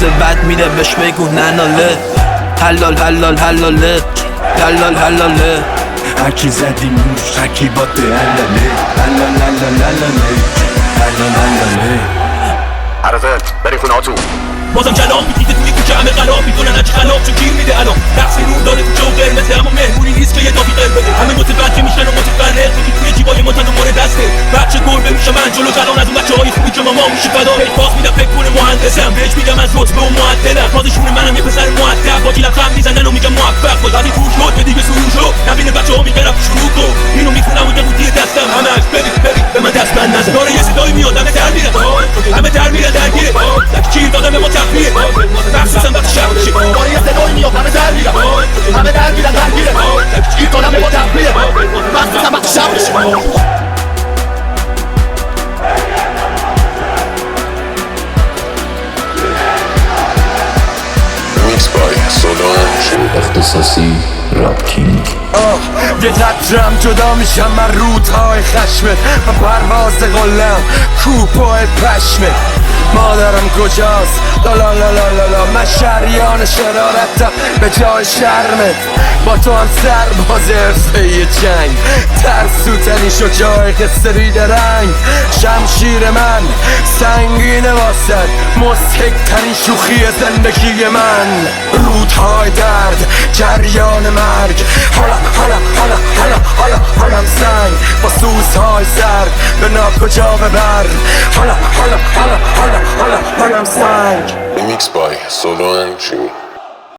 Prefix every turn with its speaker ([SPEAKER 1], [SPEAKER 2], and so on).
[SPEAKER 1] روز بد میره بهش بگو نناله حلال حلال حلاله حلال حلاله
[SPEAKER 2] هرکی زدی موش هرکی باده حلاله حلال حلال حلاله حلال حلاله
[SPEAKER 3] عرفه بریم خونه هاتون
[SPEAKER 4] بازم کلام میدیده توی کوچه همه قلاب میدونن هرچی خلاف چون گیر میده الان رقص نور داره تو جو قرمز اما مهمونی نیست که یه دافی قرمز بده همه متوجه میشن و متفرق میگی توی جیبای ما تنو مورد دسته بچه گربه میشه من جلو کلان از اون بچه‌های خوبی که ماما میشه فدا باز میدم فکر کنه مهندسم بهش میگم از رتبه و معدلم بازشون منم یه پسر مؤدب با گیلم خم میزنن و میگم موفق باز وقتی پول شد به دیگه سرور شد نبینه بچه‌ها میگن شروع کن اینو میخونم و قوطی دستم همش ببین به من دست بند نزن داره یه صدایی میاد همه در میره همه در میره درگیره گیر دادم به ما تفریه مخصوصا وقتی شب میشه
[SPEAKER 5] داره یه صدایی میاد همه در میرن همه در میرن درگیره گیر دادم به ما تفریه مخصوصا وقتی شب میشه
[SPEAKER 3] میکس بای سولانج
[SPEAKER 6] اختصاصی راب کینگ.
[SPEAKER 2] یه قطرم جدا میشم من رودهای خشمت و پرواز قلم کوپای پشمت مادرم کجاست لا لا لا لا لا من شریان شرارتم به جای شرمت با تو هم سرباز حرفه جنگ ترسوتنی شجاع قصه ریده رنگ شمشیر من سنگینه واسد مضحک ترین شوخی زندگی من رودهای درد جریان مرگ حالا حالا حالا حالا حالا حالم سنگ با سوزهای سرد به ناکجا ببر حالا حالا حالا حالا حالا حالم سنگ
[SPEAKER 3] میکس بای سولانج